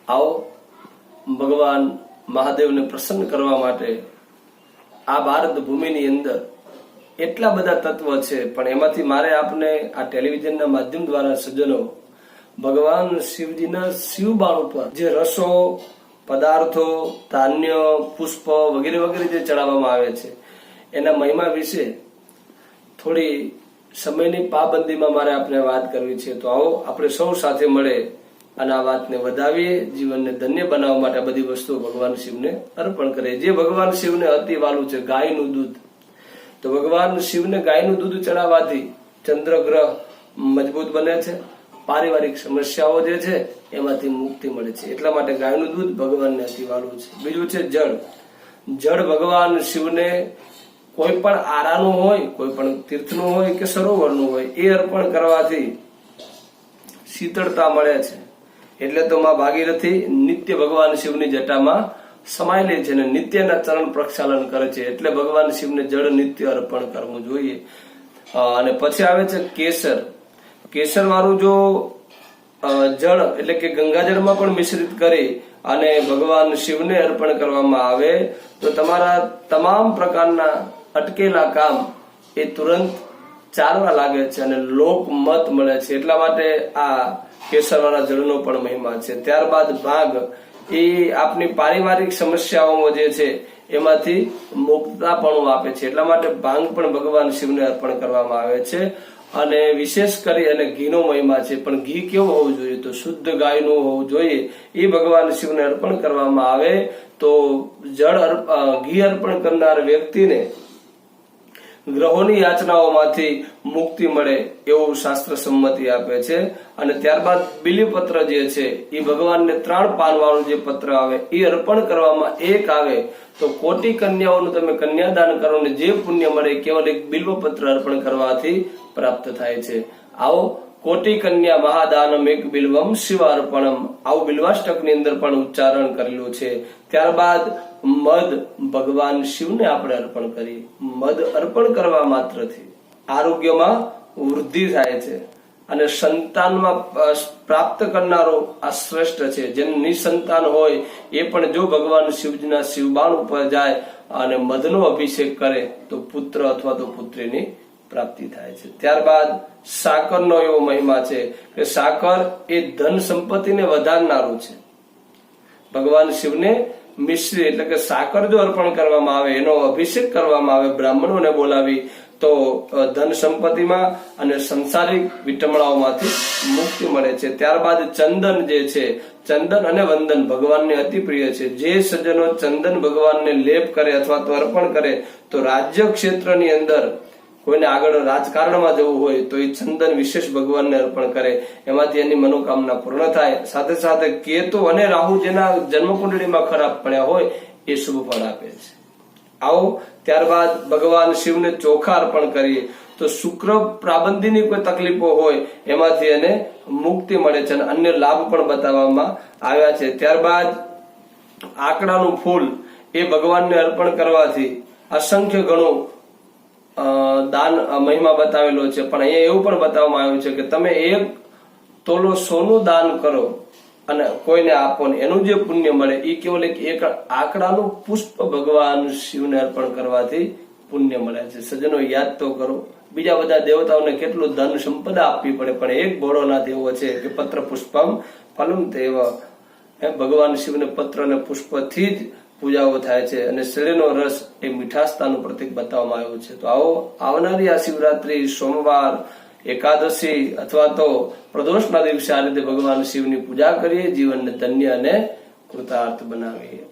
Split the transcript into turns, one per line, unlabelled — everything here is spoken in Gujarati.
आओ भगवान महादेव ने प्रसन्न करवा माटे आ भारत भूमि नी अंदर એટલા બધા તત્વ છે, પણ એમાંથી મારે આપને આ ટેલિવિઝનના માધ્યમ દ્વારા સજ્જનો ભગવાન શિવજીના શિવબાણ ઉપર જે રસો, પદાર્થો, ધાન્ય, પુષ્પ વગેરે વગેરે જે ચડાવવામાં આવે છે એના મહિમા વિશે થોડી સમયની પાબંદીમાં મારે આપને વાત કરવી છે। તો આવો આપણે સૌ સાથે મળે અને આ વાતને વધાવીએ, જીવનને ધન્ય બનાવવા માટે બધી વસ્તુઓ ભગવાન શિવને અર્પણ કરે। જે ભગવાન શિવને અતિ વાલું છે ગાયનું દૂધ, તો ભગવાન શિવને ગાયનું દૂધ ચડાવવાથી ચંદ્ર ગ્રહ મજબૂત બને છે, પારિવારિક સમસ્યાઓ જે છે એમાંથી મુક્તિ મળે છે, એટલા માટે ગાયનું દૂધ ભગવાનને અતિ વાલું છે। બીજું છે જળ। જળ ભગવાન શિવને કોઈ પણ આરાનું હોય, કોઈ પણ તીર્થનું હોય કે સરોવરનું હોય એ અર્પણ કરવાથી શીતળતા મળે છે। એટલે તો માં ભાગીરથી નિત્ય ભગવાન શિવની જટામાં સમાયેલી છે અને નિત્યના ચરણ પ્રક્ષાલન કરે છે, એટલે ભગવાન શિવને જળ નિત્ય અર્પણ કરવું જોઈએ। અને પછી આવે છે કેસર। કેસર વાળું જો જળ એટલે કે ગંગાજળમાં પણ મિશ્રિત કરી અને ભગવાન શિવને અર્પણ કરવામાં આવે તો તમારા તમામ પ્રકારના અટકેલા કામ એ તુરંત ચાલવા લાગે છે અને લોકમત મળે છે, એટલા માટે આ કેસરવાળા જળનો પણ મહિમા છે। ત્યારબાદ ભાંગ, એ આપની પારિવારિક સમસ્યાઓ જે છે એમાંથી મુક્તતાપણું આપે છે, એટલા માટે ભાંગ પણ ભગવાન શિવને અર્પણ કરવામાં આવે છે। અને વિશેષ કરી અને ઘીનો મહિમા છે, પણ ઘી કેવું હોવું જોઈએ તો શુદ્ધ ગાયનું હોવું જોઈએ। એ ભગવાન શિવને અર્પણ કરવામાં આવે તો ઘી અર્પણ કરનાર વ્યક્તિને ગ્રહોની યાચનાઓમાંથી મુક્તિ મળે એવું શાસ્ત્ર સંમતિ આપે છે। અને ત્યારબાદ બિલીપત્ર જે છે એ ભગવાનને 3 પાન વાળું જે પત્ર આવે એ અર્પણ કરવામાં એક આવે તો કોટી કન્યાઓનું તમે કન્યાદાન કરો ને જે પુણ્ય મળે કેવલ એક બિલ્વપત્ર અર્પણ કરવાથી પ્રાપ્ત થાય છે। આવો કોટી કન્યા મહાદાનમ એક બિલ્વમ શિવાર્પણમ, આવું બિલ્વાષ્ટક ની અંદર પણ ઉચ્ચારણ કરેલું છે। ત્યારબાદ મધ ભગવાન શિવને આપણે અર્પણ કરીએ। મધ અર્પણ કરવા માત્રથી આરોગ્યમાં વૃદ્ધિ થાય છે અને સંતાનમાં પ્રાપ્ત કરનારો આ શ્રેષ્ઠ છે। જેને નિસંતાન હોય એ પણ જો ભગવાન શિવજીના શિવબાણ ઉપર જાય અને મધનો અભિષેક કરે તો પુત્ર અથવા તો પુત્રીની પ્રાપ્તિ થાય છે। ત્યારબાદ સાકરનો એવો મહિમા છે કે સાકર એ ધન સંપત્તિને વધારનારું છે। ભગવાન શિવને મિશ્રી એટલે કે સાકર જો અર્પણ કરવામાં આવે, એનો અભિષેક કરવામાં આવે બ્રાહ્મણોને બોલાવી તો ધન સંપત્તિમાં અને સંસારિક વિટમણાઓમાંથી મુક્તિ મળે છે। ત્યારબાદ ચંદન જે છે, ચંદન અને વંદન ભગવાનને અતિ પ્રિય છે। જે સજ્જનો ચંદન ભગવાનને લેપ કરે અથવા તો અર્પણ કરે તો રાજ્ય ક્ષેત્રની અંદર કોઈને આગળ રાજકારણમાં જવું હોય તો એ ચંદન વિશેષ ભગવાનને અર્પણ કરે, એમાંથી એની મનોકામના પૂર્ણ થાય। સાથે સાથે કેતુ અને રાહુ જેના જન્મકુંડળીમાં ખરાબ પડ્યા હોય એ શુભ ફળ આપે છે। આવો ત્યારબાદ ભગવાન શિવને ચોખા અર્પણ કરીએ તો શુક્ર પ્રાબંધીની કોઈ તકલીફો હોય એમાંથી એને મુક્તિ મળે છે અને અન્ય લાભ પણ બતાવવામાં આવ્યા છે। ત્યારબાદ આકડાનું ફૂલ એ ભગવાનને અર્પણ કરવાથી અસંખ્ય ગણું દાન મહિમા બતાવેલો છે, પણ અહીંયા એવું પણ બતાવવામાં આવ્યું છે કે તમે 1 તોલો સોનું દાન કરો અને કોઈને આપો ને એનું જે પુણ્ય મળે એ કેવલ એક આકડાનું પુષ્પ ભગવાન શિવને અર્પણ કરવાથી પુણ્ય મળે છે। સજ્જનો યાદ તો કરો, બીજા બધા દેવતાઓને કેટલું ધન સંપદા આપવી પડે પણ એક ભોળોનાથ એવો છે કે પત્ર પુષ્પમ ફલમ તેવ, ભગવાન શિવને પત્ર અને પુષ્પથી જ પૂજાઓ થાય છે અને શેરડીનો રસ એ મીઠાસતાનું પ્રતીક બતાવવામાં આવ્યું છે। તો આવો આવનારી આ શિવરાત્રી, સોમવાર, એકાદશી અથવા તો પ્રદોષના દિવસે આ રીતે ભગવાન શિવની પૂજા કરીએ, જીવનને ધન્ય અને કૃતાર્થ બનાવીએ।